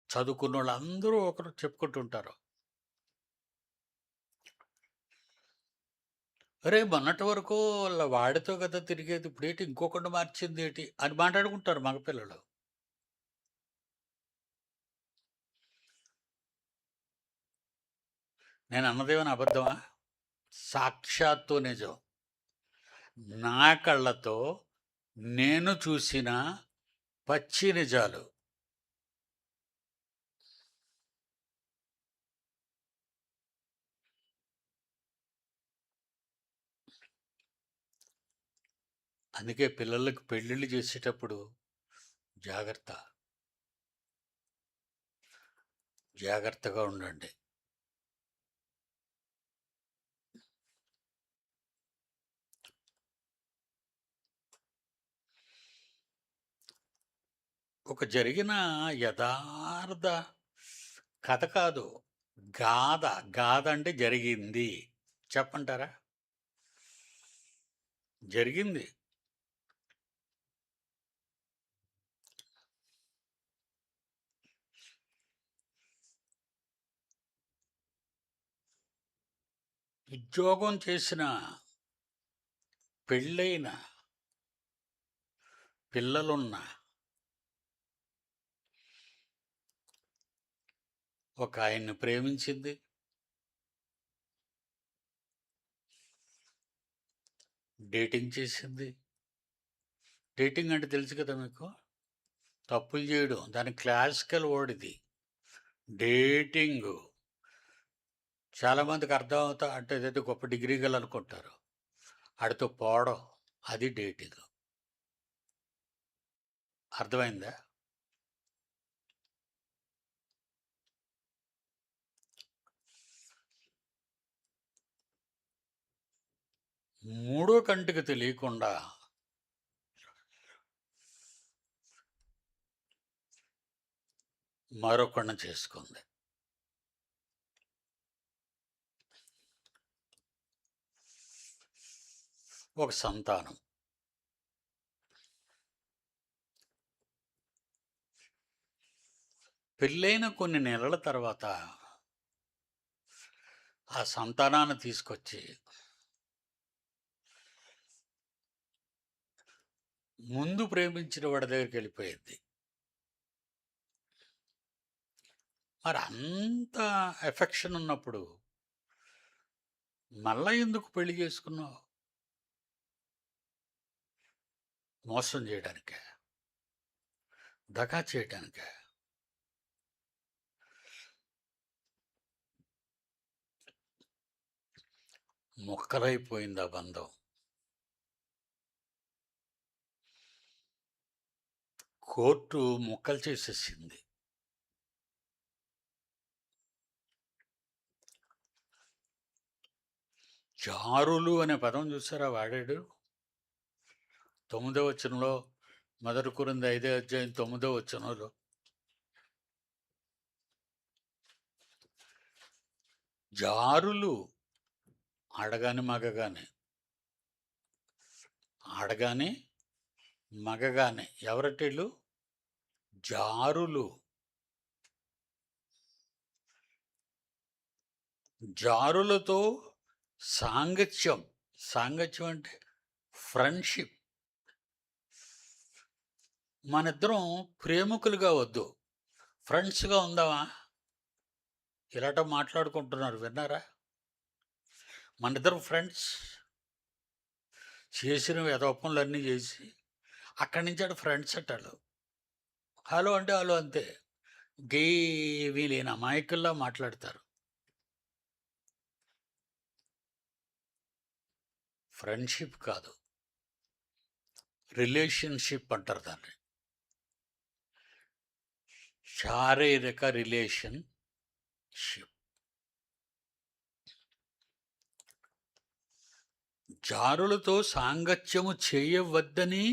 చదువుకున్నోళ్ళు అందరూ ఒకరు చెప్పుకుంటుంటారు. "అరే! మొన్నటి వరకు వాడితో కదా తిరిగేది. ఇప్పుడేటి ఇంకొకడిని మార్చిందేటి" అని మాట్లాడుకుంటారు మగపిల్లలు. నేనన్నదేమైనా అబద్ధమా? సాక్షాత్తు నిజం. నా కళ్ళతో నేను చూసిన పచ్చి నిజాలు. అందుకే పిల్లలకి పెళ్ళిళ్ళు చేసేటప్పుడు జాగ్రత్త. జాగ్రత్తగా ఉండండి. ఒక జరిగిన యథార్థ కథ కాదు. గాథ. గాథ అంటే జరిగింది. చెప్పంటారా? జరిగింది. ఉద్యోగం చేసిన, పెళ్ళైన, పిల్లలున్న ఒక ఆయన్ని ప్రేమించింది. డేటింగ్ చేసింది. డేటింగ్ అంటే తెలుసు కదా మీకు? తప్పులు చేయడం. దాని క్లాసికల్ వర్డ్ ఇది. డేటింగు. చాలామందికి అర్థం అవుతా అంటే ఏదైతే గొప్ప డిగ్రీ గల అనుకుంటారు. ఆడితో పోవడం అది డేటింగ్. అర్థమైందా? మూడో కంటికి తెలియకుండా మరొకడిని చేసుకుంది. ఒక సంతానం. పెళ్ళైన కొన్ని నెలల తర్వాత ఆ సంతానాన్ని తీసుకొచ్చి ముందు ప్రేమించిన వాడి దగ్గరికి వెళ్ళిపోయింది. మరి అంత ఎఫెక్షన్ ఉన్నప్పుడు మళ్ళా ఎందుకు పెళ్లి చేసుకున్నావు? మోసం చేయడానికే? దగా చేయడానికే? ముక్కలైపోయింది ఆ బంధం. కోర్టు ముక్కలు చేసేసింది. జారులు అనే పదం చూసారా వాడాడు? 9వ వచనంలో, మొదటి కొరింథీ 5వ అధ్యాయం 9వ వచనంలో జారులు. ఆడగాని మగగాని, ఆడగాని మగగాని ఎవరటీళ్ళు? జారులు. జారులతో సాంగత్యం. సాంగత్యం అంటే ఫ్రెండ్షిప్. మనిద్దరం ప్రేమికులుగా వద్దు, ఫ్రెండ్స్గా ఉందామా? ఇలాట మాట్లాడుకుంటున్నారు, విన్నారా? మనిద్దరం ఫ్రెండ్స్. చేసిన వెధపనులన్నీ చేసి అక్కడి నుంచి అటు ఫ్రెండ్స్ అట్టాలు. హలో అంటే హలో అంతే. గేవీ లేని అమాయకుల్లా మాట్లాడతారు. ఫ్రెండ్షిప్ కాదు, రిలేషన్షిప్ అంటారు దాన్ని. శారీరక రిలేషన్షిప్. జారులతో సాంగత్యము చేయవద్దని